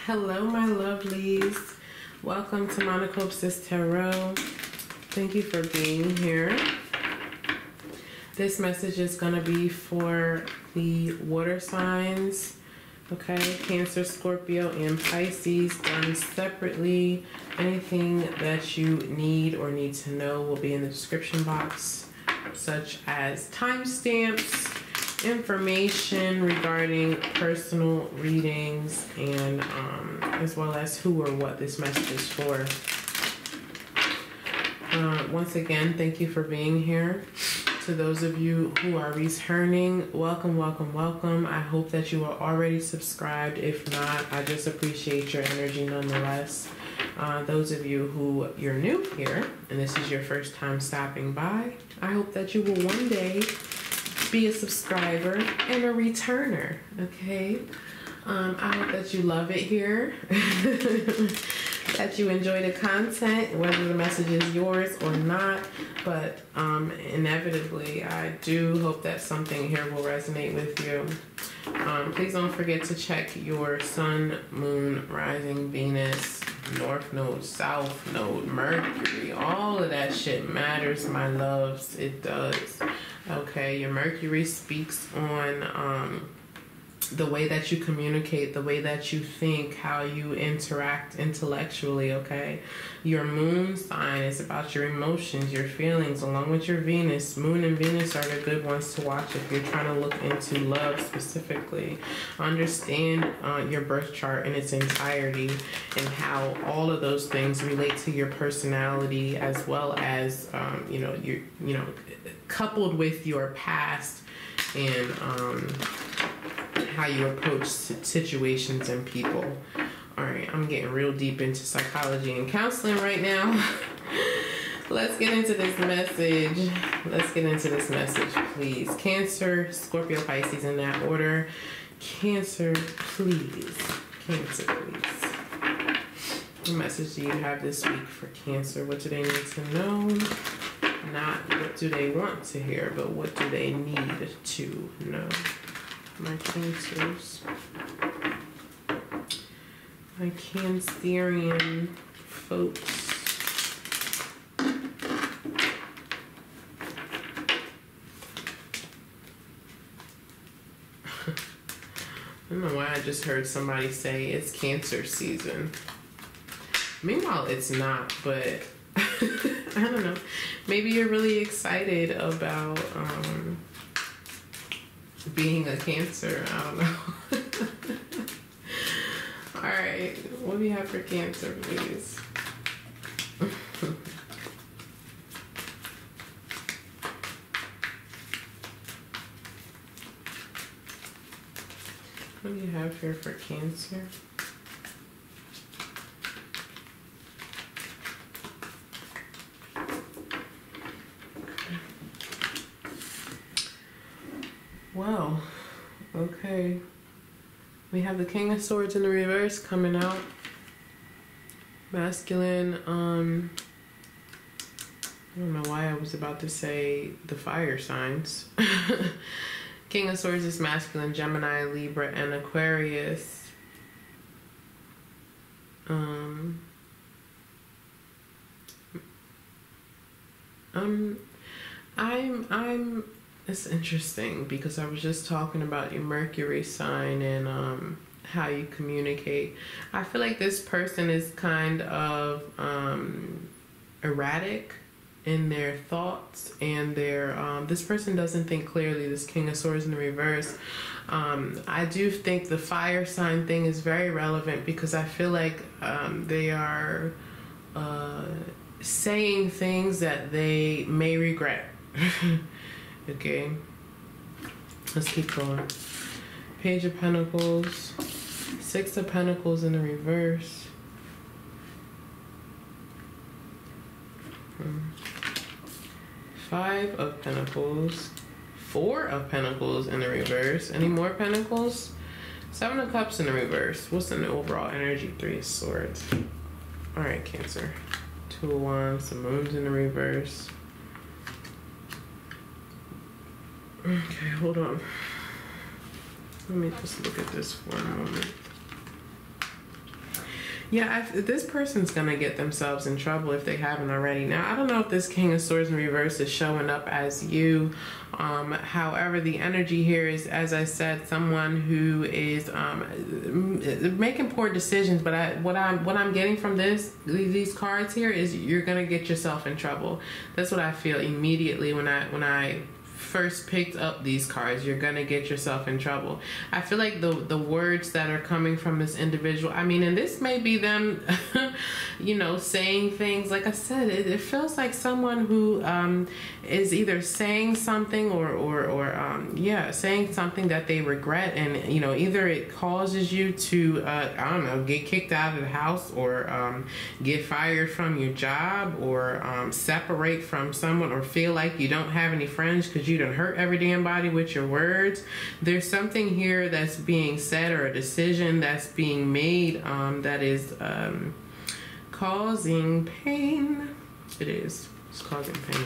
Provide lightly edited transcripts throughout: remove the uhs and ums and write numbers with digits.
Hello, my lovelies. Welcome to MonachopsisTarot. Thank you for being here. This message is going to be for the water signs, okay? Cancer, Scorpio, and Pisces, done separately. Anything that you need or need to know will be in the description box, such as timestamps, information regarding personal readings, and as well as who or what this message is for. Once again, thank you for being here. To those of you who are returning, welcome, welcome, welcome. I hope that you are already subscribed. If not, I just appreciate your energy nonetheless. Those of you who you're new here and this is your first time stopping by, I hope that you will one day be a subscriber and a returner, okay? I hope that you love it here, that you enjoy the content, whether the message is yours or not, but inevitably, I do hope that something here will resonate with you. Please don't forget to check your sun, moon, rising, Venus, north node, south node, Mercury. All of that shit matters, my loves. It does. Okay, your Mercury speaks on the way that you communicate, the way that you think, how you interact intellectually, okay? Your moon sign is about your emotions, your feelings, along with your Venus. Moon and Venus are the good ones to watch if you're trying to look into love specifically. Understand your birth chart in its entirety and how all of those things relate to your personality, as well as, coupled with your past and how you approach situations and people. All right, I'm getting real deep into psychology and counseling right now. Let's get into this message. Let's get into this message, please. Cancer, Scorpio, Pisces, in that order. Cancer, please. Cancer, please. What message do you have this week for Cancer? What do they need to know? Not what do they want to hear, but what do they need to know? My Cancers. My Cancerian folks. I don't know why I just heard somebody say it's Cancer season. Meanwhile, it's not, but I don't know. Maybe you're really excited about being a Cancer. I don't know. Alright, what do you have for Cancer, please? What do you have here for Cancer? Wow. Okay. We have the King of Swords in the reverse coming out. Masculine, I don't know why I was about to say the fire signs. King of Swords is masculine, Gemini, Libra, and Aquarius. It's interesting because I was just talking about your Mercury sign and how you communicate. I feel like this person is kind of erratic in their thoughts and their this person doesn't think clearly. This King of Swords in the reverse. I do think the fire sign thing is very relevant because I feel like they are saying things that they may regret. Okay, let's keep going. Page of Pentacles, Six of Pentacles in the reverse. Five of Pentacles, Four of Pentacles in the reverse. Any more Pentacles? Seven of Cups in the reverse. What's in the overall energy? Three of Swords. All right, Cancer. Two of Wands, the Moon's in the reverse. Okay, hold on. Let me just look at this for a moment. Yeah, this person's going to get themselves in trouble if they haven't already. Now, I don't know if this King of Swords in reverse is showing up as you. However, the energy here is, as I said, someone who is making poor decisions. But what I'm getting from these cards here is you're going to get yourself in trouble. That's what I feel immediately when I first picked up these cards. You're gonna get yourself in trouble. I feel like the words that are coming from this individual, I mean, and this may be them saying things, like I said, it feels like someone who is either saying something or saying something that they regret, and either it causes you to I don't know, get kicked out of the house, or get fired from your job, or separate from someone, or feel like you don't have any friends because you done hurt every damn body with your words. There's something here that's being said, or a decision that's being made that is causing pain. It's causing pain.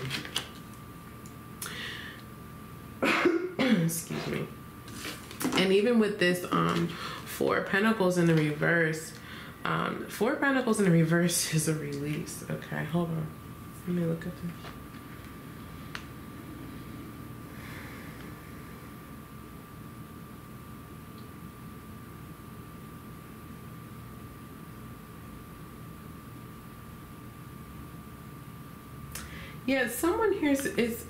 Excuse me. And even with this Four of Pentacles in the reverse, Four of Pentacles in the reverse is a release. Okay, hold on. Let me look at this. Yeah, someone here is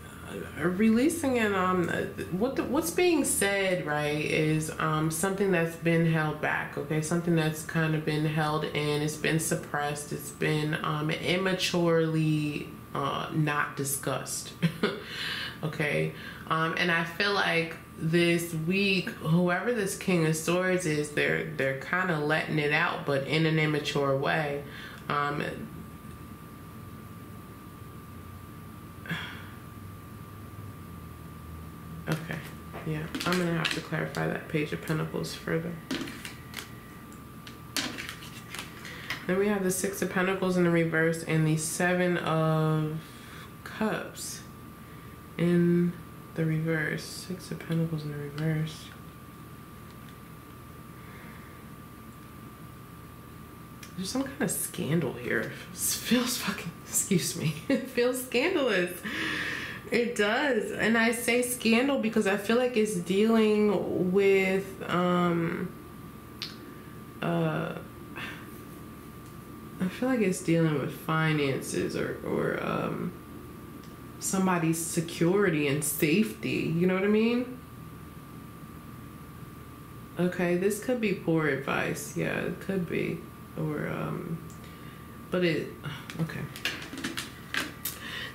releasing, and what's being said, right, is something that's been held back. Okay, something that's kind of been held in. It's been suppressed. It's been immaturely not discussed. Okay, and I feel like this week, whoever this King of Swords is, they're kind of letting it out, but in an immature way. Okay, yeah, I'm gonna have to clarify that Page of Pentacles further. Then we have the Six of Pentacles in the reverse and the Seven of Cups in the reverse. Six of Pentacles in the reverse. There's some kind of scandal here. It feels fucking, excuse me, it feels scandalous. It does. And I say scandal because I feel like it's dealing with I feel like it's dealing with finances, or somebody's security and safety. You know what I mean? Okay, this could be poor advice. Yeah, it could be. Or but it okay.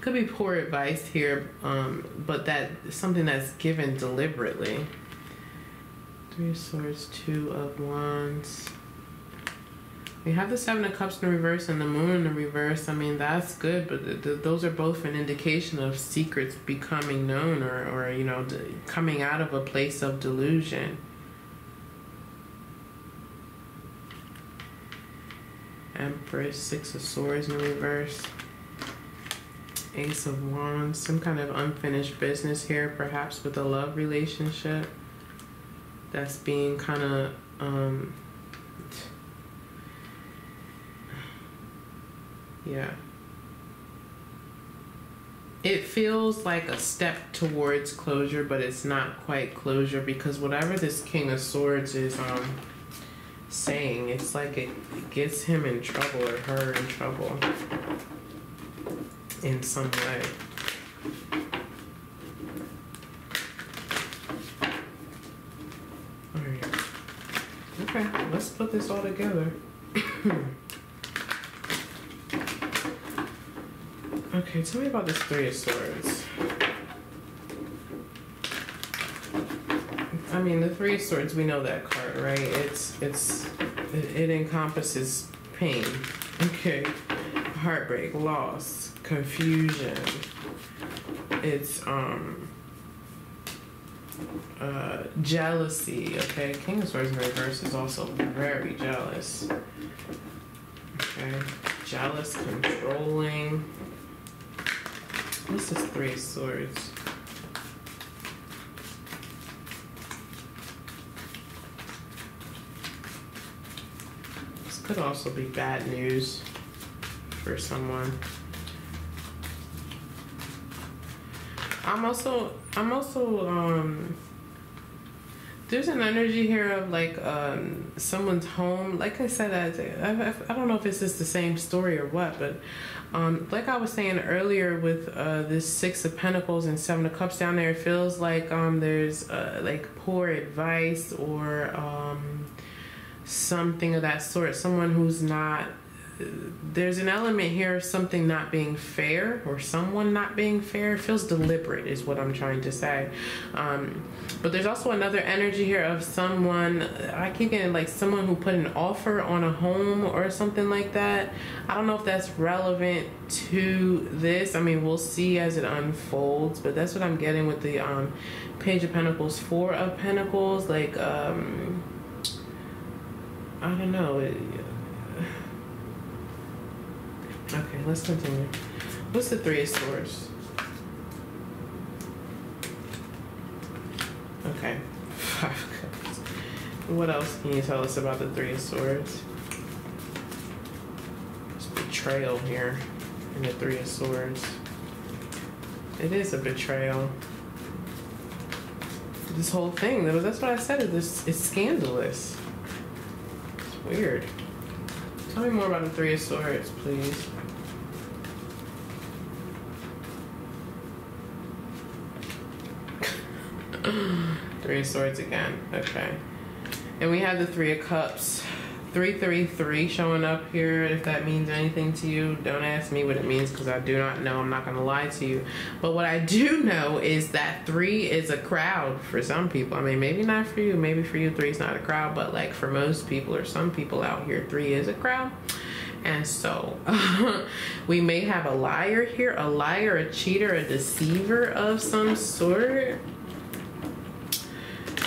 Could be poor advice here, but that something that's given deliberately. Three of Swords, Two of Wands. We have the Seven of Cups in the reverse and the Moon in the reverse. I mean, that's good, but those are both an indication of secrets becoming known, or coming out of a place of delusion. Empress, Six of Swords in the reverse. Ace of Wands, some kind of unfinished business here, perhaps with a love relationship that's being kind of yeah, it feels like a step towards closure, but it's not quite closure, because whatever this King of Swords is saying, it's like it gets him in trouble, or her in trouble in some way. Alright. Okay, let's put this all together. Okay, tell me about this Three of Swords. I mean, the Three of Swords, we know that card, right? It encompasses pain. Okay. Heartbreak, loss, confusion. It's jealousy. Okay, King of Swords in reverse is also very jealous. Okay, jealous, controlling. What's this Three of Swords? could also be bad news for someone. I'm also there's an energy here of like someone's home. Like I said, I don't know if it's just the same story or what, but like I was saying earlier with this Six of Pentacles and Seven of Cups down there, it feels like there's like poor advice or something of that sort. Someone who's not, there's an element here of something not being fair or someone not being fair. It feels deliberate is what I'm trying to say. But there's also another energy here of someone, I keep getting like someone who put an offer on a home or something like that. I don't know if that's relevant to this. I mean, we'll see as it unfolds, but that's what I'm getting with the Page of Pentacles, Four of Pentacles. Like, I don't know. Okay, let's continue. What's the Three of Swords? Okay. What else can you tell us about the Three of Swords? There's betrayal here in the Three of Swords. It is a betrayal. This whole thing, that's what I said, it's scandalous. It's weird. Tell me more about the Three of Swords, please. Three of Swords again. Okay. And we have the Three of Cups. 333 showing up here. If that means anything to you, don't ask me what it means because I do not know. I'm not going to lie to you. But what I do know is that 3 is a crowd for some people. I mean, maybe not for you. Maybe for you, 3 is not a crowd. But like for most people or some people out here, 3 is a crowd. And so we may have a liar here. A liar, a cheater, a deceiver of some sort.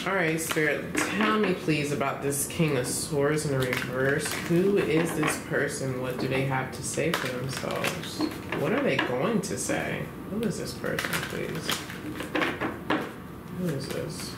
All right, Spirit, tell me please about this King of Swords in the reverse. Who is this person? What do they have to say for themselves? What are they going to say? Who is this person, please? Who is this?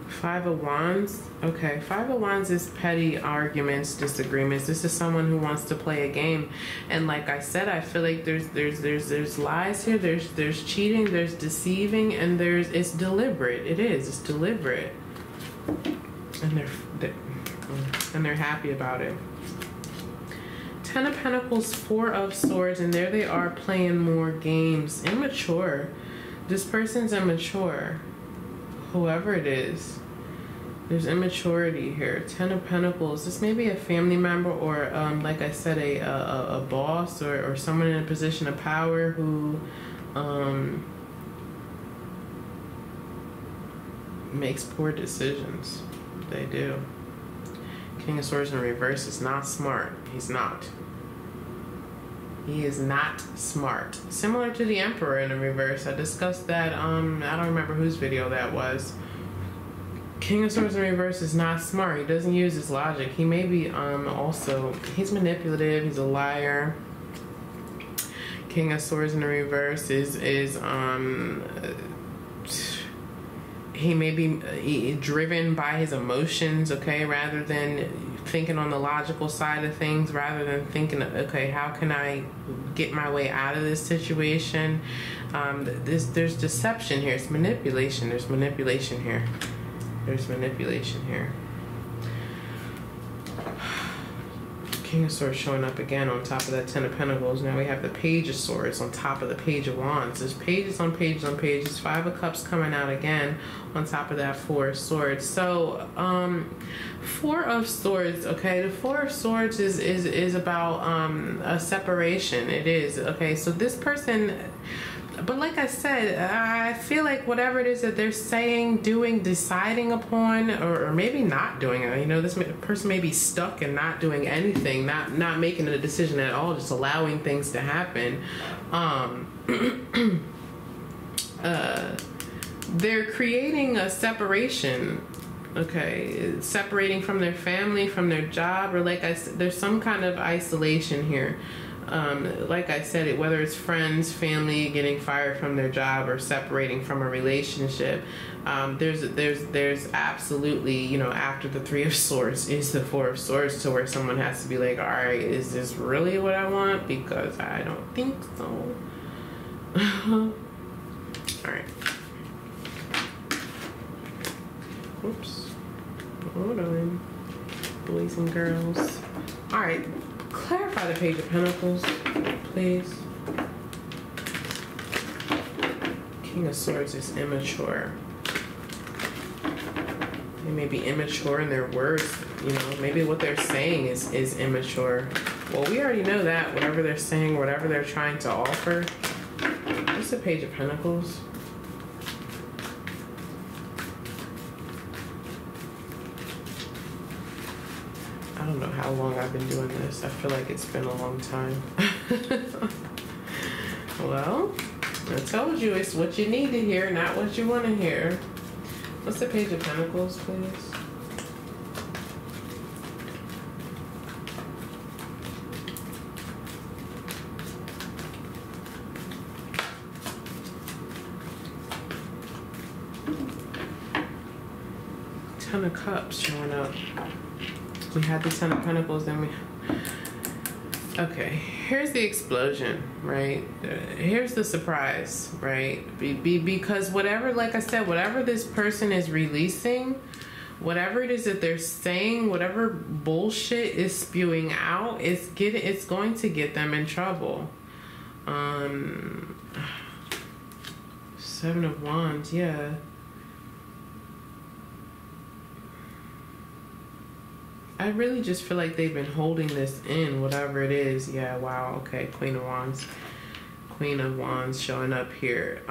Five of Wands. Okay, Five of Wands is petty arguments, disagreements. This is someone who wants to play a game, and like I said, I feel like there's lies here. There's cheating. There's deceiving, and it's deliberate. It's deliberate, and they're happy about it. Ten of Pentacles, Four of Swords, and there they are playing more games. Immature. This person's immature. Whoever it is. There's immaturity here. Ten of Pentacles. This may be a family member or, like I said, a boss or someone in a position of power who makes poor decisions. They do. King of Swords in reverse is not smart. He's not. He is not smart. Similar to the Emperor in the reverse. I discussed that. I don't remember whose video that was. King of Swords in reverse is not smart. He doesn't use his logic. He may be also, he's manipulative. He's a liar. King of Swords in the reverse is he may be driven by his emotions, okay, rather than thinking on the logical side of things, rather than thinking, okay, how can I get my way out of this situation? There's deception here. It's manipulation. There's manipulation here. There's manipulation here. King of Swords showing up again on top of that Ten of Pentacles. Now we have the Page of Swords on top of the Page of Wands. There's pages on pages on pages. Five of Cups coming out again on top of that Four of Swords. So, Four of Swords, okay? The Four of Swords is about a separation. It is, okay? So this person... But like I said, I feel like whatever it is that they're saying, doing, deciding upon, or maybe not doing it. You know, this person may be stuck and not doing anything, not making a decision at all, just allowing things to happen. They're creating a separation, okay? Separating from their family, from their job, or like I said, there's some kind of isolation here. Like I said, whether it's friends, family, getting fired from their job, or separating from a relationship, there's absolutely, you know, after the Three of Swords is the Four of Swords, to where someone has to be like, all right, is this really what I want? Because I don't think so. All right. Oops. Hold on, boys and girls. All right. Clarify the Page of Pentacles, please. King of Swords is immature. They may be immature in their words, you know, maybe what they're saying is immature. Well, we already know that, whatever they're saying, whatever they're trying to offer. What's the Page of Pentacles? I don't know how long I've been doing this. I feel like it's been a long time. Well, I told you it's what you need to hear, not what you want to hear. What's the Page of Pentacles, please? Ten of Cups showing up. We had the Ten of Pentacles, then we... Okay, here's the explosion, right? Here's the surprise, right? Because whatever, like I said, whatever this person is releasing, whatever it is that they're saying, whatever bullshit is spewing out, it's going to get them in trouble. Seven of Wands, yeah. I really just feel like they've been holding this in, whatever it is. Yeah, wow, okay, Queen of Wands. Queen of Wands showing up here.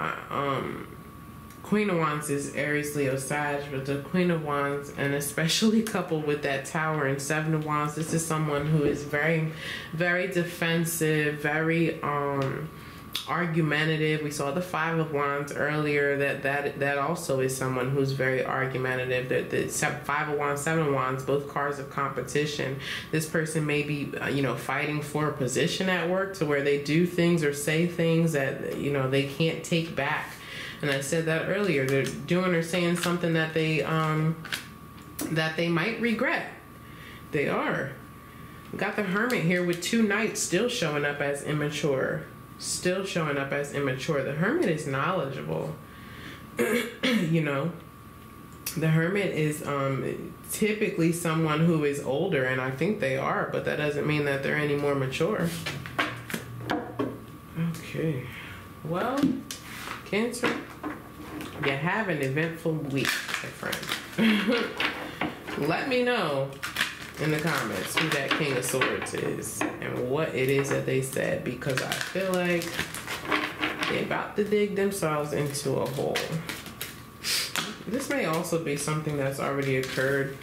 Queen of Wands is Aries, Leo, Sag, but the Queen of Wands, and especially coupled with that Tower and Seven of Wands, this is someone who is very, very defensive, very argumentative. We saw the Five of Wands earlier. That also is someone who's very argumentative. The Five of Wands, Seven of Wands, both cards of competition. This person may be, you know, fighting for a position at work, to where they do things or say things that, you know, they can't take back. And I said that earlier. They're doing or saying something that they might regret. They are. We got the Hermit here with two Knights still showing up as immature. Still showing up as immature. The Hermit is knowledgeable. You know, the Hermit is typically someone who is older, and I think they are, but that doesn't mean that they're any more mature. Okay. Well, Cancer, you have an eventful week, my friend. Let me know in the comments who that King of Swords is and what it is that they said, because I feel like they're about to dig themselves into a hole. This may also be something that's already occurred.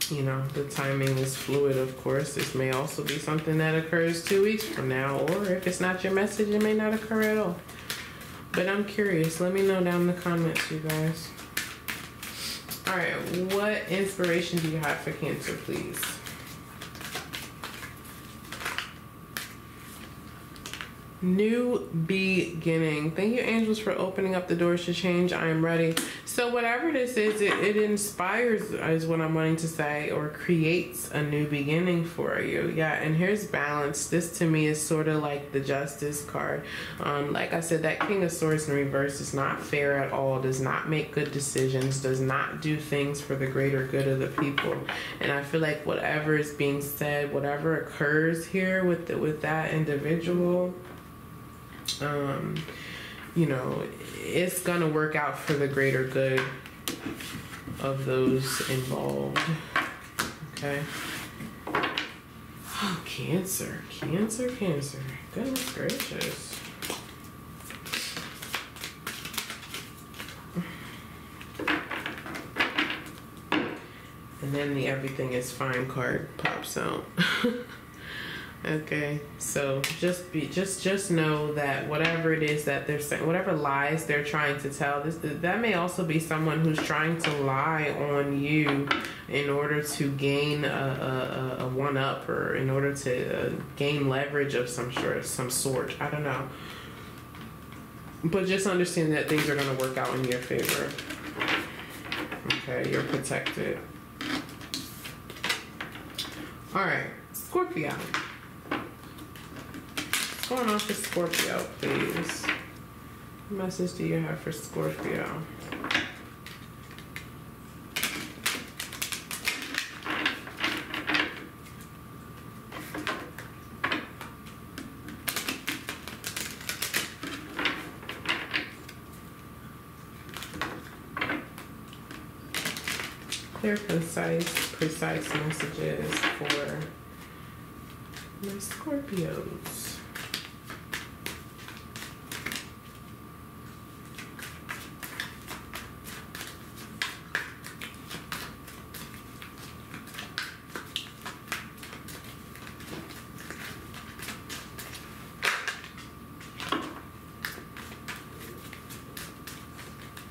You know, the timing is fluid, of course. This may also be something that occurs 2 weeks from now, or if it's not your message, it may not occur at all. But I'm curious. Let me know down in the comments, you guys. All right, what inspiration do you have for Cancer, please? New beginning. Thank you, angels, for opening up the doors to change. I am ready. So whatever this is, it inspires, is what I'm wanting to say, or creates a new beginning for you. Yeah, and here's balance. This to me is sort of like the Justice card. Like I said, that King of Swords in reverse is not fair at all, does not make good decisions, does not do things for the greater good of the people. And I feel like whatever is being said, whatever occurs here with that individual, you know, it's gonna work out for the greater good of those involved. Okay. Oh, Cancer. Goodness gracious. And then the everything is fine card pops out. Okay, so just know that whatever it is that they're saying, whatever lies they're trying to tell, that may also be someone who's trying to lie on you in order to gain a one up, or in order to gain leverage of some sort. I don't know, but just understand that things are going to work out in your favor. Okay, you're protected. All right, Scorpio. What's going on for Scorpio, please? What message do you have for Scorpio? Clear, precise messages for my Scorpios.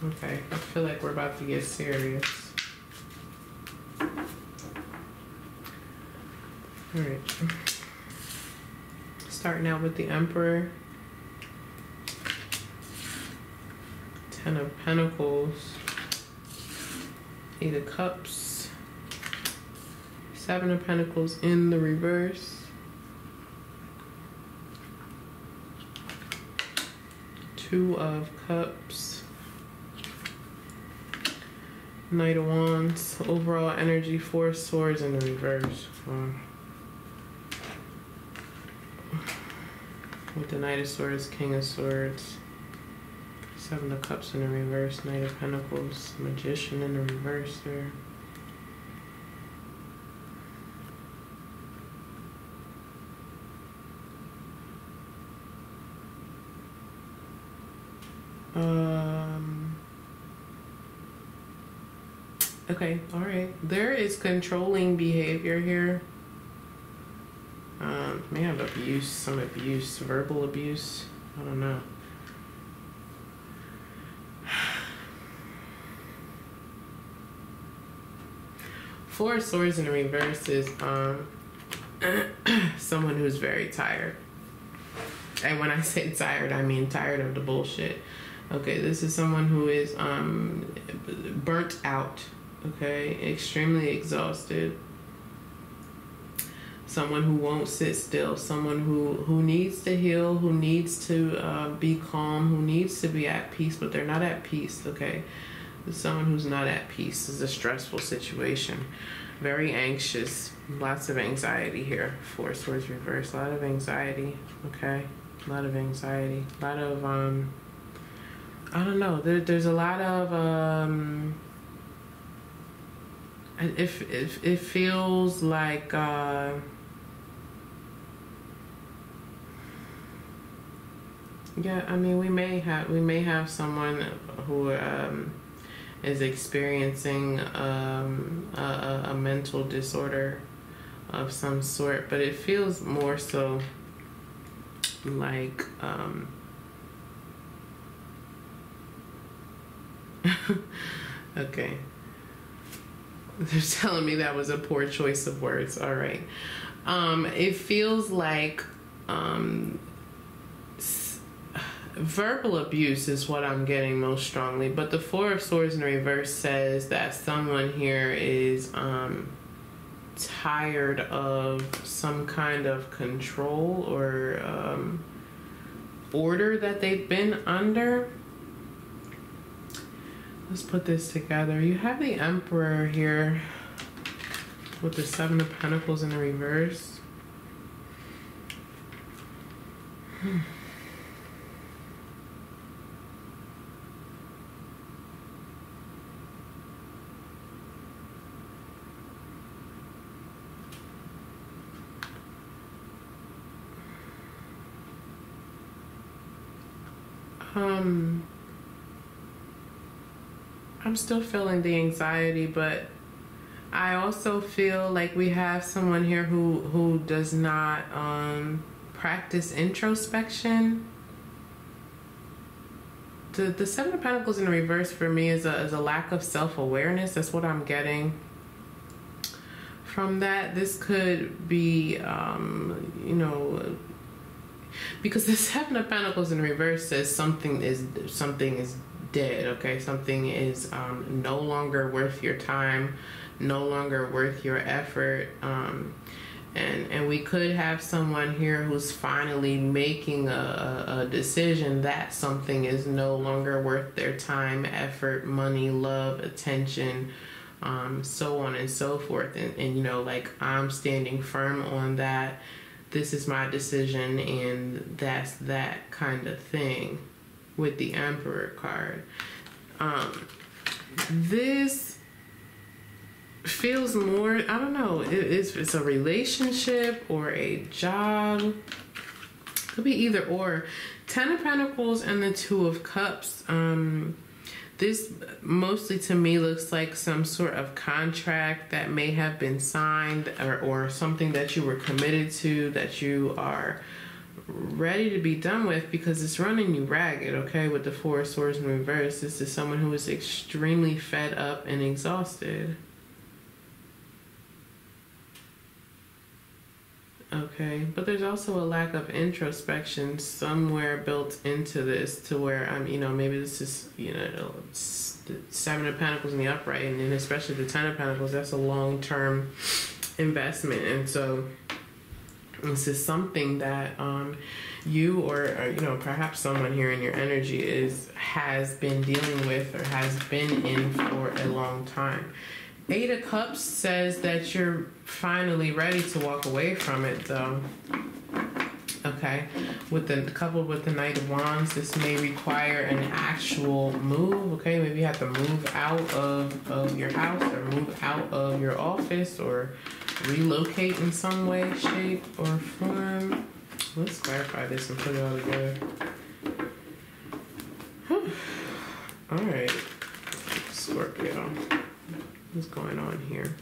Okay, I feel like we're about to get serious. Alright. Starting out with the Emperor. 10 of Pentacles. 8 of Cups. 7 of Pentacles in the reverse. 2 of Cups. Knight of Wands. Overall energy, 4 swords in the reverse. With the Knight of Swords, King of Swords. 7 of Cups in the reverse. Knight of Pentacles. Magician in the reverse there. Okay, alright. There is controlling behavior here. May have abuse, some abuse, verbal abuse. I don't know. Four of Swords in the reverse is someone who's very tired. And when I say tired, I mean tired of the bullshit. Okay, this is someone who is burnt out. Okay, extremely exhausted. Someone who won't sit still. Someone who needs to heal, who needs to be calm, who needs to be at peace, but they're not at peace. Okay, someone who's not at peace. This is a stressful situation. Very anxious. Lots of anxiety here. Four Swords reverse. A lot of anxiety. Okay, a lot of anxiety. A lot of I don't know. There's a lot of it feels like yeah, I mean, we may have someone who is experiencing a mental disorder of some sort, but it feels more so like okay. They're telling me that was a poor choice of words. All right. It feels like verbal abuse is what I'm getting most strongly. But the Four of Swords in the reverse says that someone here is tired of some kind of control or order that they've been under. Let's put this together. You have the Emperor here with the Seven of Pentacles in the reverse. I'm still feeling the anxiety, but I also feel like we have someone here who does not practice introspection. The Seven of Pentacles in reverse for me is a lack of self-awareness. That's what I'm getting from that. This could be, you know, because the Seven of Pentacles in reverse says something is dead. Okay, something is no longer worth your time, no longer worth your effort. And we could have someone here who's finally making a decision that something is no longer worth their time, effort, money, love, attention, so on and so forth. And you know, like, I'm standing firm on that. This is my decision, and that's that kind of thing with the Emperor card. This feels more, I don't know, it's a relationship or a job. Could be either or. Ten of Pentacles and the Two of Cups. This mostly to me looks like some sort of contract that may have been signed, or something that you were committed to, that you are ready to be done with, because it's running you ragged. Okay, with the Four of Swords in reverse, this is someone who is extremely fed up and exhausted. Okay, but there's also a lack of introspection somewhere built into this, to where you know, maybe this is, you know, the Seven of Pentacles in the upright, and then especially the Ten of Pentacles, that's a long-term investment. And so this is something that you or you know, perhaps someone here in your energy has been dealing with or has been in for a long time. Eight of Cups says that you're finally ready to walk away from it, though. Okay, coupled with the Knight of Wands, this may require an actual move. Okay, maybe you have to move out of your house, or move out of your office, or relocate in some way, shape, or form. Let's clarify this and put it all together. All right, Scorpio. What's going on here?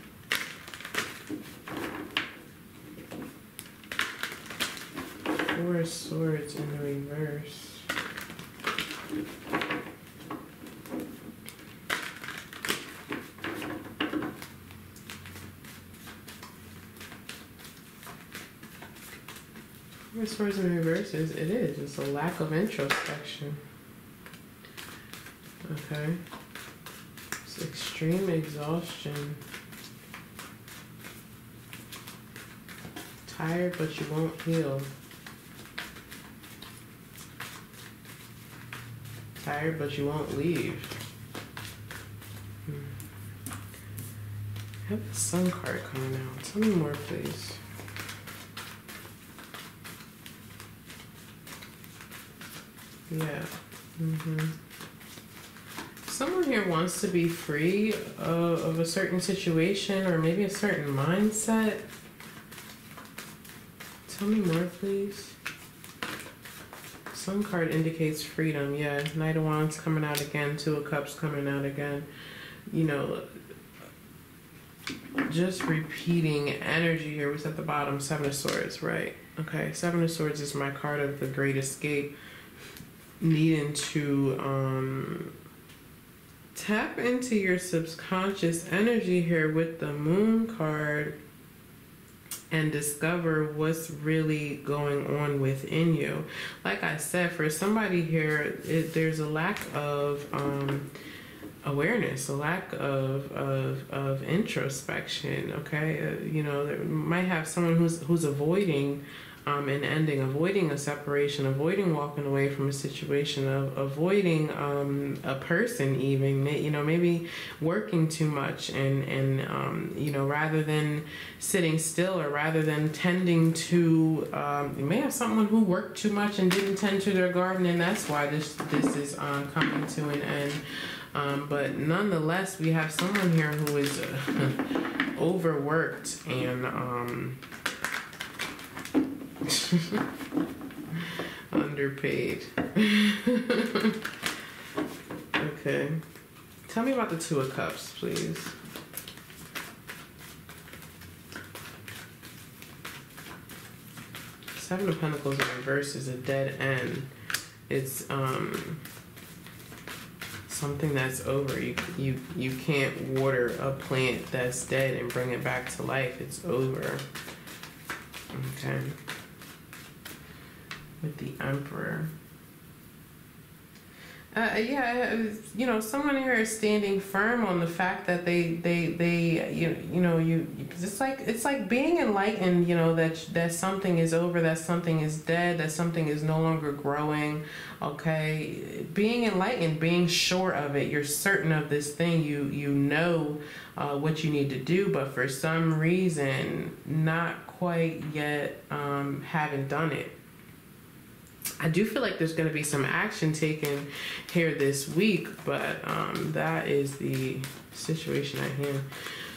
Four of Swords in the reverse. Four of Swords in the reverse it's a lack of introspection. Okay. Extreme exhaustion. Tired, but you won't heal. Tired, but you won't leave. I have the Sun card coming out. Tell me more, please. Yeah. Someone here wants to be free of a certain situation, or maybe a certain mindset. Tell me more, please. Sun card indicates freedom. Yeah, Knight of Wands coming out again. Two of Cups coming out again. You know, just repeating energy here. Was at the bottom. Seven of Swords, right? Okay, Seven of Swords is my card of the Great Escape. Needing to tap into your subconscious energy here with the Moon card and discover what's really going on within you. Like I said, for somebody here, there's a lack of awareness, a lack of introspection. Okay, you know, they might have someone who's avoiding an ending, avoiding a separation, avoiding walking away from a situation, avoiding a person even, you know, maybe working too much and you know, rather than sitting still, or rather than tending to, you may have someone who worked too much and didn't tend to their garden, and that's why this is coming to an end. But nonetheless, we have someone here who is overworked and underpaid. Okay. Tell me about the Two of Cups, please. Seven of Pentacles in reverse is a dead end. It's something that's over. You can't water a plant that's dead and bring it back to life. It's over. Okay. With the Emperor. Yeah, you know, someone here is standing firm on the fact that they it's like being enlightened, you know, that something is over, that something is dead, that something is no longer growing. Okay, being enlightened, being sure of it, you're certain of this thing, you know what you need to do, but for some reason not quite yet haven't done it. I do feel like there's going to be some action taken here this week, but that is the situation at hand.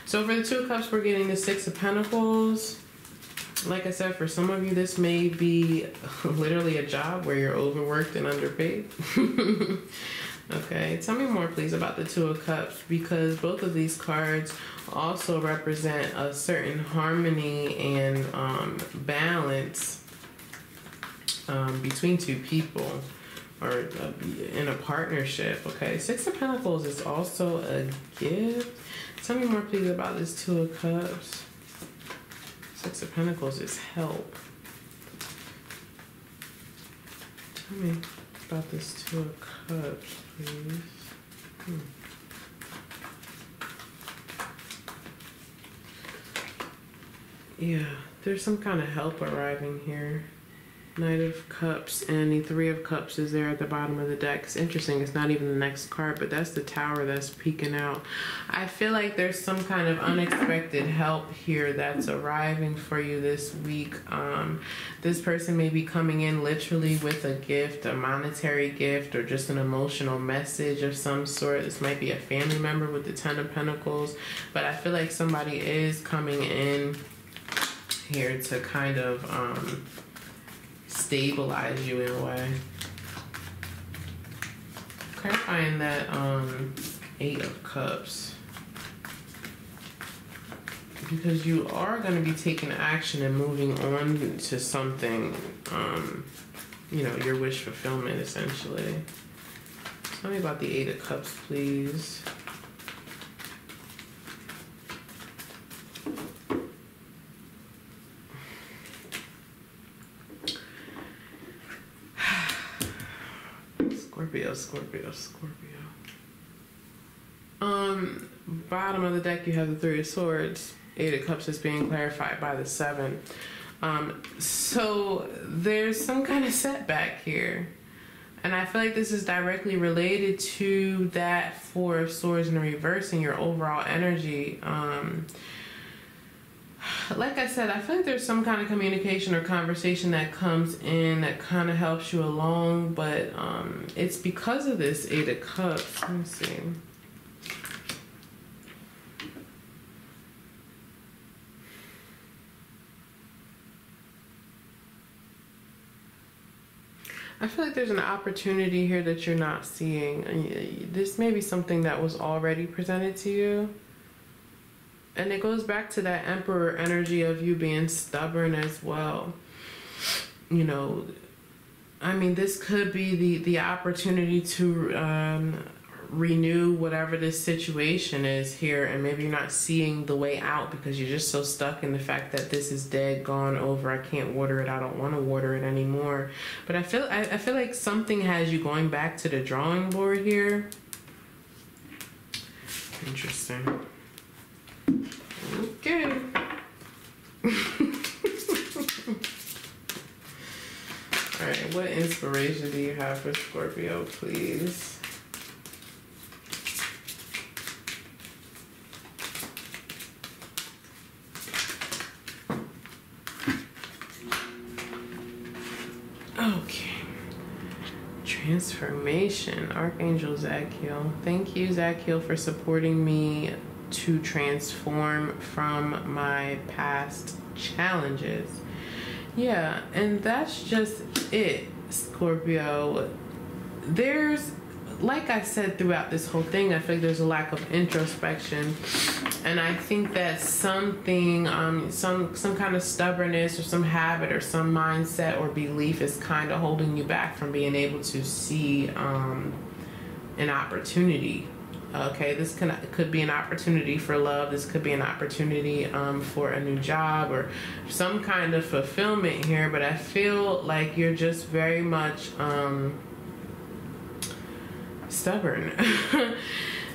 So for the Two of Cups, we're getting the Six of Pentacles. Like I said, for some of you, this may be literally a job where you're overworked and underpaid. Okay, tell me more, please, about the Two of Cups, because both of these cards also represent a certain harmony and balance between two people, or in a partnership. Okay, Six of Pentacles is also a gift. Tell me more, please, about this Two of Cups. Six of Pentacles is help. Tell me about this Two of Cups, please. Yeah, there's some kind of help arriving here. Knight of Cups, and the Three of Cups is there at the bottom of the deck. It's interesting, it's not even the next card, but that's the Tower that's peeking out. I feel like there's some kind of unexpected help here that's arriving for you this week. This person may be coming in literally with a gift, a monetary gift, or just an emotional message of some sort. This might be a family member with the Ten of Pentacles, but I feel like somebody is coming in here to kind of stabilize you in a way. Clarifying that Eight of Cups, because you are going to be taking action and moving on to something, you know, your wish fulfillment, essentially. Tell me about the Eight of Cups, please. Scorpio. Bottom of the deck, you have the Three of Swords. Eight of Cups is being clarified by the Seven. So there's some kind of setback here. And I feel like this is directly related to that Four of Swords in reverse and your overall energy. Like I said, I feel like there's some kind of communication or conversation that comes in that kind of helps you along, but it's because of this Eight of Cups. Let me see. I feel like there's an opportunity here that you're not seeing. This may be something that was already presented to you. And it goes back to that Emperor energy of you being stubborn as well. You know, I mean, this could be the opportunity to renew whatever this situation is here, and maybe you're not seeing the way out because you're just so stuck in the fact that this is dead, gone, over. I can't water it. I don't want to water it anymore. But I feel like something has you going back to the drawing board here. Interesting. Okay. Alright, what inspiration do you have for Scorpio, please? Okay. Transformation. Archangel Zadkiel. Thank you, Zadkiel, for supporting me to transform from my past challenges. Yeah, and that's just it, Scorpio. There's like I said throughout this whole thing, I feel like there's a lack of introspection, and I think that something, some kind of stubbornness or some habit or some mindset or belief is kind of holding you back from being able to see an opportunity. Okay, this could be an opportunity for love. This could be an opportunity for a new job or some kind of fulfillment here. But I feel like you're just very much stubborn.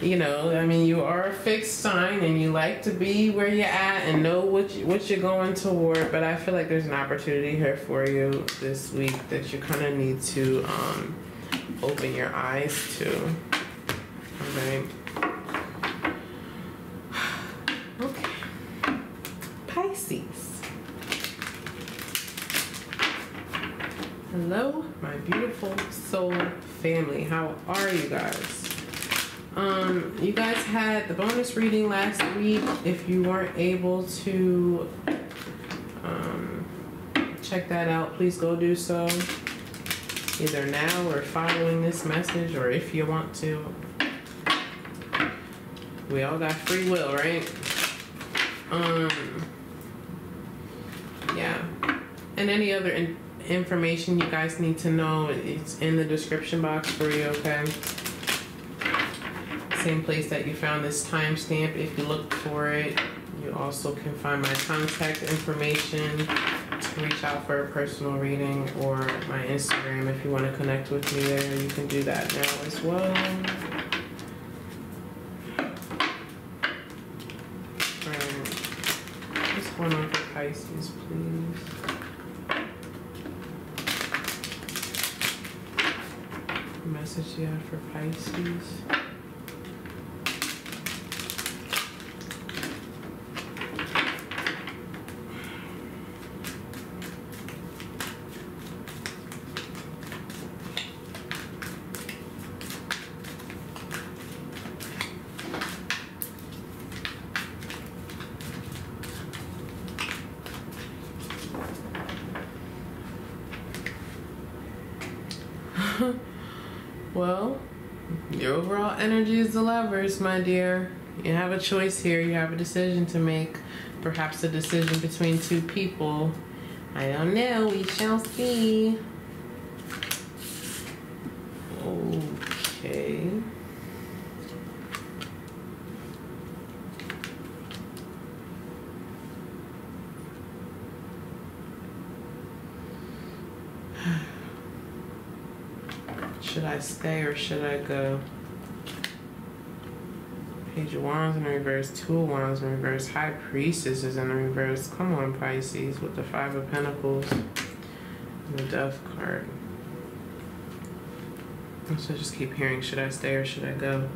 You know, I mean, you are a fixed sign and you like to be where you're at and know what you're going toward. But I feel like there's an opportunity here for you this week that you kind of need to open your eyes to. Right. Okay. Pisces. Hello, my beautiful soul family. How are you guys? You guys had the bonus reading last week. If you weren't able to check that out, please go do so. Either now or following this message, or if you want to. We all got free will, right? Yeah. And any other information you guys need to know, it's in the description box for you, okay? Same place that you found this timestamp. If you look for it, you also can find my contact information to reach out for a personal reading, or my Instagram if you want to connect with me there. You can do that now as well. What's going on for Pisces, please? Message you have for Pisces. Well, your overall energy is the Lovers, my dear. You have a choice here. You have a decision to make. Perhaps a decision between two people. I don't know. We shall see. Okay. Should I stay or should I go? Page of Wands in reverse, Two of Wands in reverse, High Priestess is in the reverse. Come on, Pisces, with the Five of Pentacles and the Death card. So I just keep hearing, should I stay or should I go?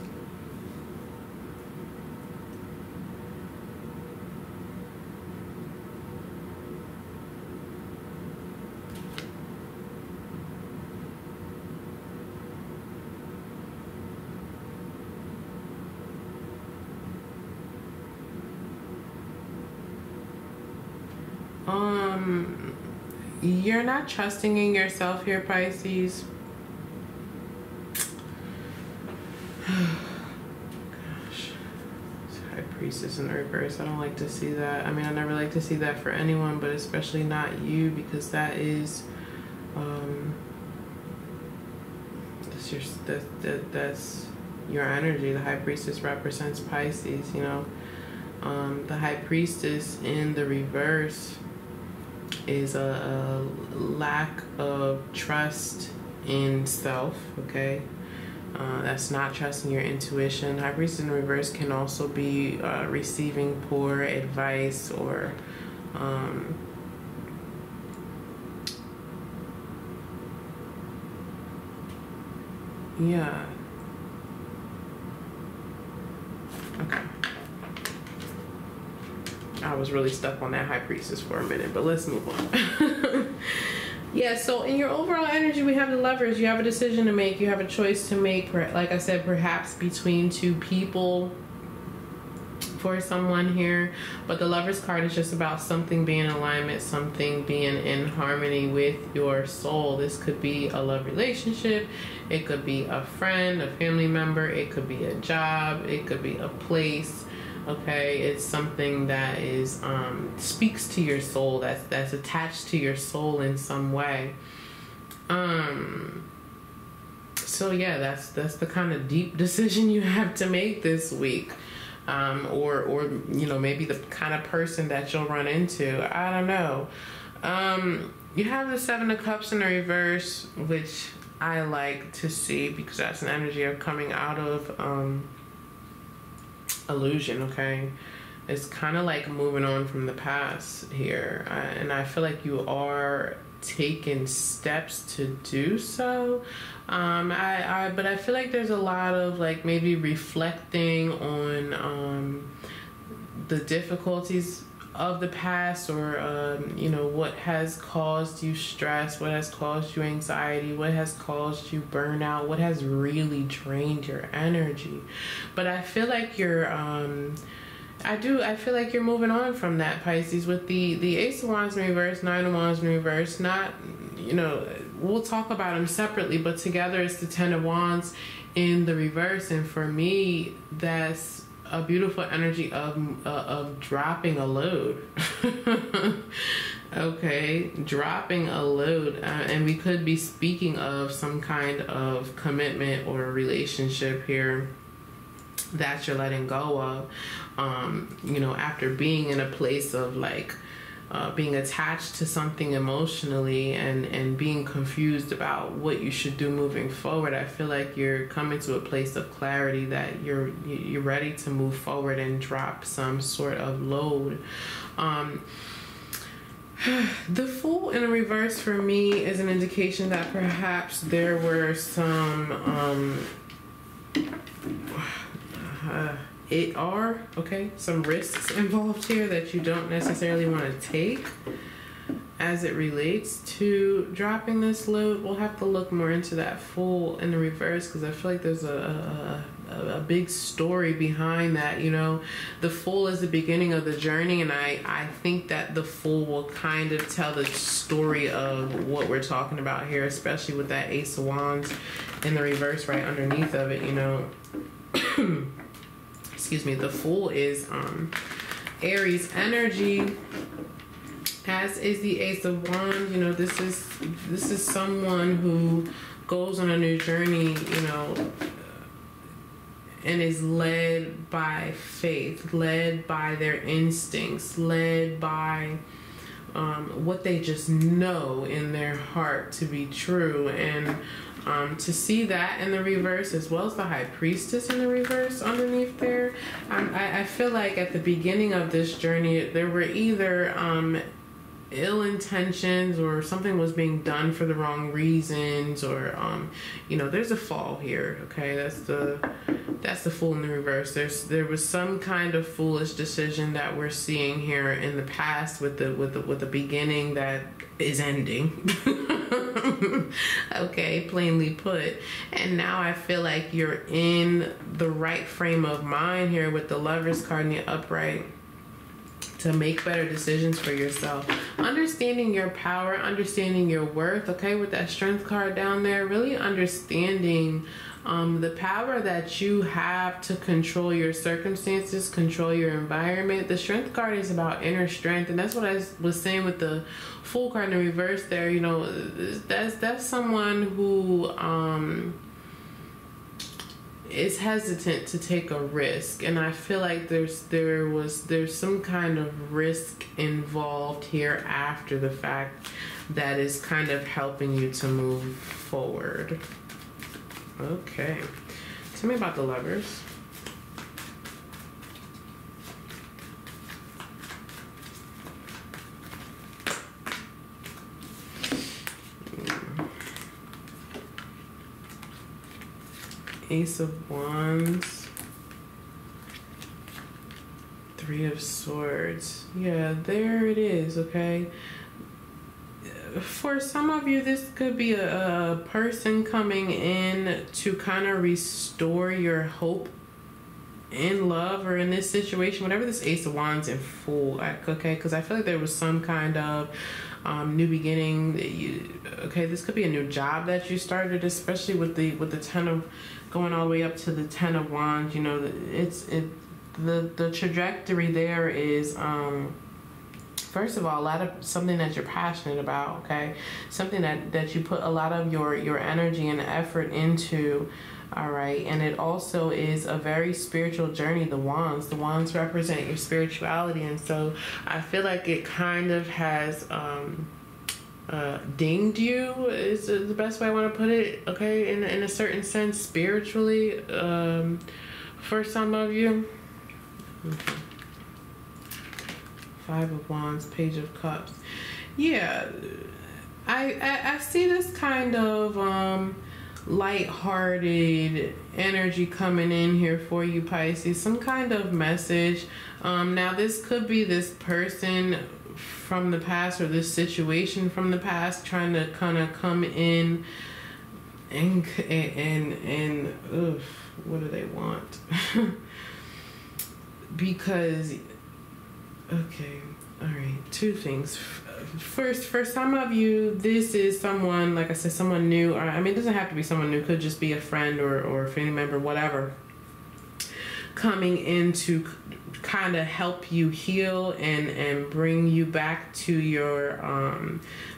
You're not trusting in yourself here, Pisces. Gosh. High Priestess in the reverse. I don't like to see that. I mean, I never like to see that for anyone, but especially not you, because that is that's your energy. The High Priestess represents Pisces, you know. The High Priestess in the reverse is a lack of trust in self, okay? That's not trusting your intuition. High Priestess in reverse can also be receiving poor advice or yeah. Okay. I was really stuck on that High Priestess for a minute, but let's move on. Yeah, so in your overall energy, we have the Lovers. You have a decision to make. You have a choice to make, like I said, perhaps between two people. for someone here. But the Lovers card is just about something being in alignment, something being in harmony with your soul. This could be a love relationship, it could be a friend, a family member, it could be a job, it could be a place. Okay, it's something that is speaks to your soul, that's attached to your soul in some way. So yeah, that's the kind of deep decision you have to make this week. Or you know, maybe the kind of person that you'll run into. I don't know. You have the Seven of Cups in the reverse, which I like to see because that's an energy of coming out of illusion. Okay, it's kind of like moving on from the past here, and I feel like you are taking steps to do so. But I feel like there's a lot of like maybe reflecting on the difficulties of the past, or you know, what has caused you stress, what has caused you anxiety, what has caused you burnout, what has really drained your energy. But I feel like you're I feel like you're moving on from that, Pisces, with the Ace of Wands in reverse, Nine of Wands in reverse. Not, you know, we'll talk about them separately, but together it's the Ten of Wands in the reverse. And for me, that's a beautiful energy of dropping a load. Okay, dropping a load. And we could be speaking of some kind of commitment or a relationship here that you're letting go of. You know, after being in a place of like being attached to something emotionally and being confused about what you should do moving forward, I feel like you're coming to a place of clarity that you're ready to move forward and drop some sort of load. The Fool in reverse for me is an indication that perhaps there were some some risks involved here that you don't necessarily want to take as it relates to dropping this load. We'll have to look more into that Fool in the reverse, because I feel like there's a big story behind that. You know, the Fool is the beginning of the journey, and I think that the Fool will kind of tell the story of what we're talking about here, especially with that Ace of Wands in the reverse right underneath of it, you know. Excuse me. The Fool is Aries energy, as is the Ace of Wands. You know, this is someone who goes on a new journey, you know, and is led by faith, led by their instincts, led by what they just know in their heart to be true. And to see that in the reverse, as well as the High Priestess in the reverse underneath there, I feel like at the beginning of this journey, there were either ill intentions, or something was being done for the wrong reasons, or you know, there's a fall here. Okay, that's the Fool in the reverse. There was some kind of foolish decision that we're seeing here in the past with the beginning that is ending. Okay, plainly put. And now I feel like you're in the right frame of mind here with the Lovers card in the upright to make better decisions for yourself. Understanding your power, understanding your worth, okay, with that Strength card down there, really understanding the power that you have to control your circumstances, control your environment. The Strength card is about inner strength, and that's what I was saying with the Fool card in the reverse there. You know, that's someone who is hesitant to take a risk, and I feel like there's some kind of risk involved here after the fact that is kind of helping you to move forward. Okay, tell me about the Lovers. Ace of Wands, Three of Swords. Yeah, there it is, okay? For some of you, this could be a person coming in to kind of restore your hope in love or in this situation, whatever this Ace of Wands in full, okay, because I feel like there was some kind of new beginning that this could be a new job that you started, especially with the 10 of going all the way up to the 10 of Wands. You know, the trajectory there is first of all, something that you're passionate about, okay? Something that you put a lot of your energy and effort into, all right? And it also is a very spiritual journey, the Wands. The Wands represent your spirituality, and so I feel like it kind of has dinged you, is the best way I want to put it, okay? In a certain sense, spiritually, for some of you. Okay. 5 of Wands, Page of Cups. Yeah, I see this kind of light-hearted energy coming in here for you, Pisces. Some kind of message. Now, this could be this person from the past or this situation from the past trying to kind of come in and what do they want? Because okay, all right, two things. First, for some of you, this is someone, like I said, someone new. Or, I mean, it doesn't have to be someone new. It could just be a friend or a family member, whatever, coming in to kind of help you heal and bring you back to your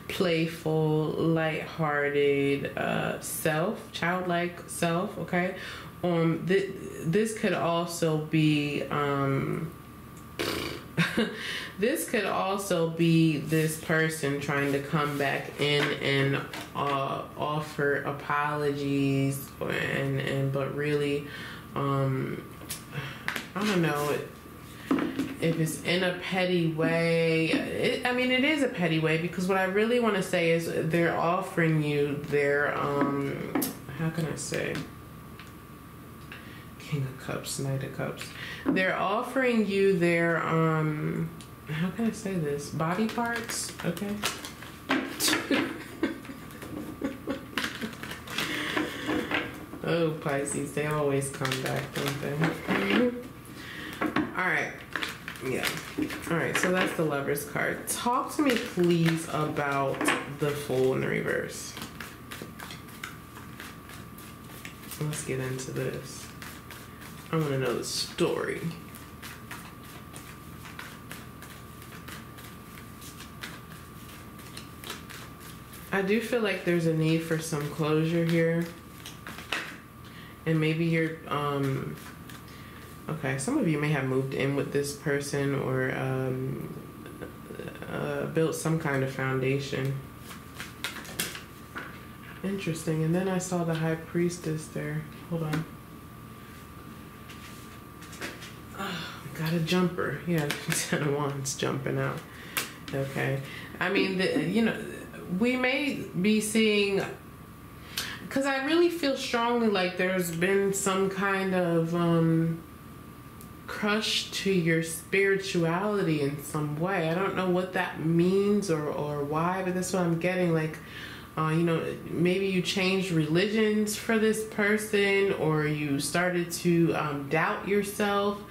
playful, lighthearted self, childlike self, okay? This could also be... this could also be this person trying to come back in and offer apologies, but really, I don't know if it's in a petty way. I mean, it is a petty way, because what I really want to say is they're offering you their how can I say? King of Cups, Knight of Cups. They're offering you their how can I say this? Body parts, okay? Oh, Pisces, they always come back, don't they? Alright. Yeah. Alright, so that's the Lover's card. Talk to me, please, about the Fool in the reverse. Let's get into this. I want to know the story. I do feel like there's a need for some closure here. And maybe you're, okay, some of you may have moved in with this person or built some kind of foundation. Interesting. And then I saw the High Priestess there. Hold on. Got a jumper. Yeah, 10 of Wands jumping out. Okay. I mean, you know, we may be seeing, because I really feel strongly like there's been some kind of crush to your spirituality in some way. I don't know what that means or why, but that's what I'm getting. Like, you know, maybe you changed religions for this person, or you started to doubt yourself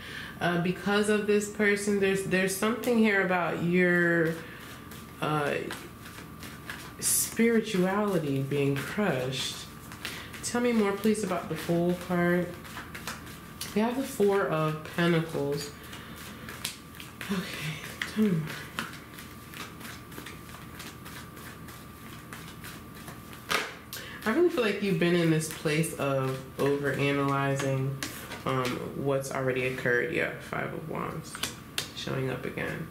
because of this person. There's something here about your spirituality being crushed. Tell me more, please, about the Fool card. We have the 4 of Pentacles. Okay, tell me more. I really feel like you've been in this place of overanalyzing what's already occurred. Yeah, 5 of Wands showing up again.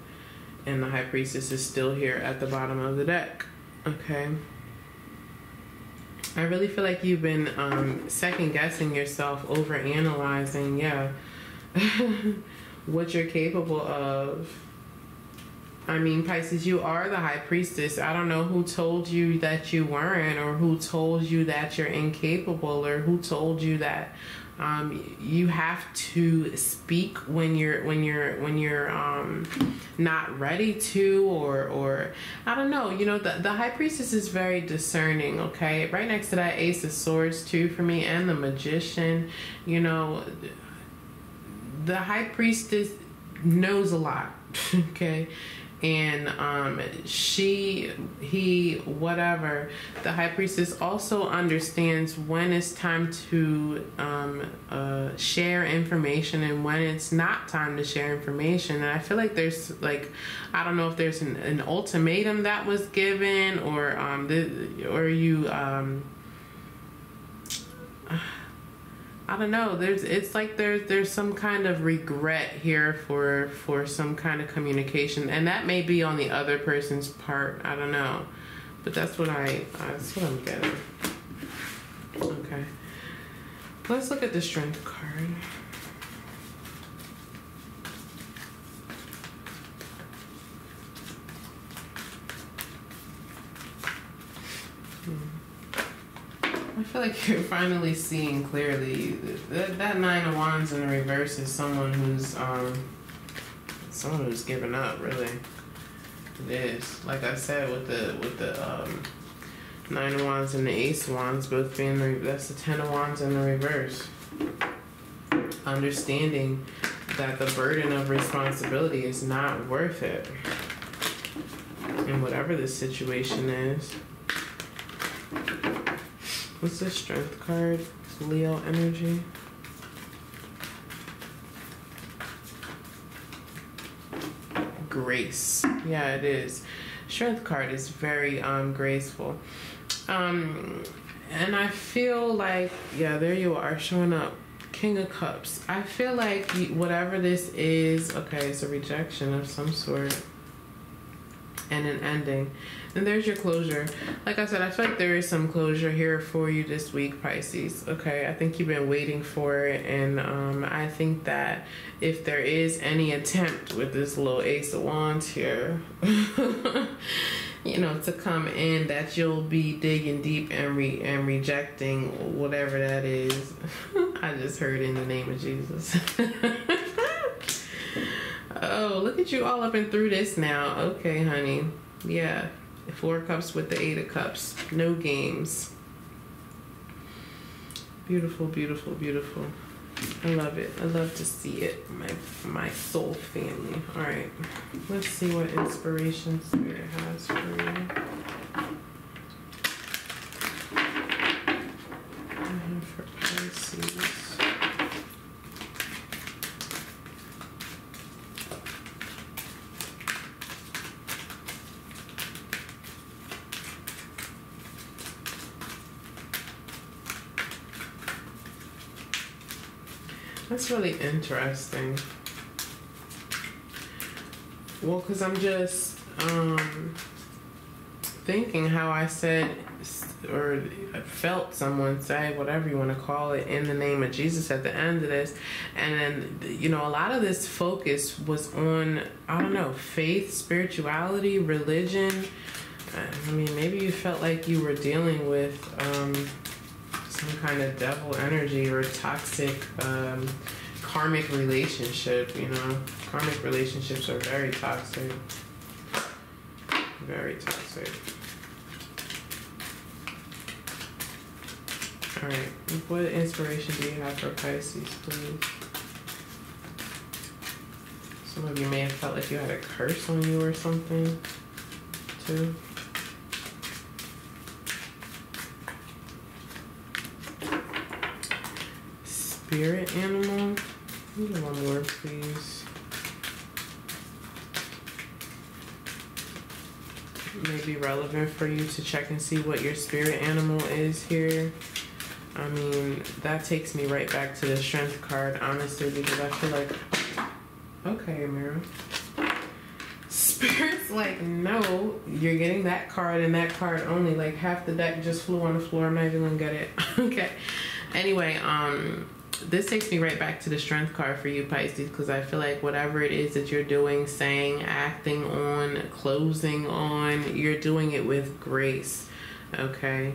And the High Priestess is still here at the bottom of the deck. Okay. I really feel like you've been second-guessing yourself, overanalyzing, yeah, what you're capable of. I mean, Pisces, you are the High Priestess. I don't know who told you that you weren't, or who told you that you're incapable, or who told you that you have to speak when you're not ready to, or I don't know. You know, the High Priestess is very discerning. Okay, right next to that Ace of Swords too for me, and the Magician. You know, the High Priestess knows a lot, okay? And whatever, the High Priestess also understands when it's time to share information and when it's not time to share information. And I feel like there's, like, I don't know if there's an ultimatum that was given, or I don't know. There's some kind of regret here for some kind of communication, and that may be on the other person's part. I don't know, but that's what I'm getting. Okay, let's look at the Strength card. I feel like you're finally seeing clearly. That Nine of Wands in the reverse is someone who's given up, really. It is. Like I said, with the Nine of Wands and the Ace of Wands both being that's the Ten of Wands in the reverse. Understanding that the burden of responsibility is not worth it. And whatever the situation is. What's the Strength card? Leo energy. Grace. Yeah, it is. Strength card is very graceful. And I feel like, yeah, there you are, showing up. King of Cups. I feel like whatever this is, okay, it's a rejection of some sort. And an ending. And there's your closure. Like I said, I feel like there is some closure here for you this week, Pisces. Okay, I think you've been waiting for it. And I think that if there is any attempt with this little Ace of Wands here, to come in, that you'll be digging deep and rejecting whatever that is. I just heard in the name of Jesus. Oh, look at you all up and through this now. Okay, honey. Yeah. 4 cups with the 8 of cups. No games. Beautiful, beautiful, beautiful. I love it. I love to see it. My soul family. All right. Let's see what inspiration Spirit has for you. For Pisces. That's really interesting. Well, because I'm just thinking how I said, or I felt someone say, whatever you want to call it, in the name of Jesus at the end of this. And then, a lot of this focus was on, I don't know, faith, spirituality, religion. I mean, maybe you felt like you were dealing with some kind of devil energy or toxic karmic relationship. Karmic relationships are very toxic. Very toxic. All right, what inspiration do you have for Pisces, please? Some of you may have felt like you had a curse on you or something, too. Spirit animal. One more, please. May be relevant for you to check and see what your spirit animal is here. I mean, that takes me right back to the Strength card, honestly, because I feel like, okay, Amira. Spirit's like, no, you're getting that card and that card only. Like, half the deck just flew on the floor. I'm not even gonna get it. Okay. Anyway, this takes me right back to the Strength card for you, Pisces, because I feel like whatever it is that you're doing, saying, acting on, closing on, you're doing it with grace, okay?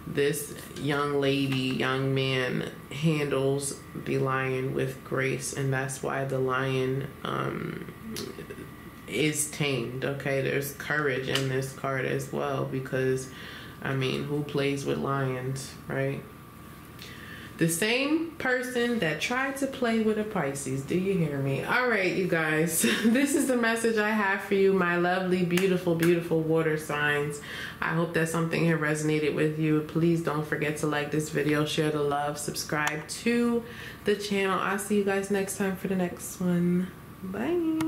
This young lady, young man handles the lion with grace, and that's why the lion is tamed, okay? There's courage in this card as well, because, I mean, who plays with lions, right? The same person that tried to play with a Pisces. Do you hear me? All right, you guys. This is the message I have for you, my lovely, beautiful, beautiful water signs. I hope that something had resonated with you. Please don't forget to like this video, share the love, subscribe to the channel. I'll see you guys next time for the next one. Bye.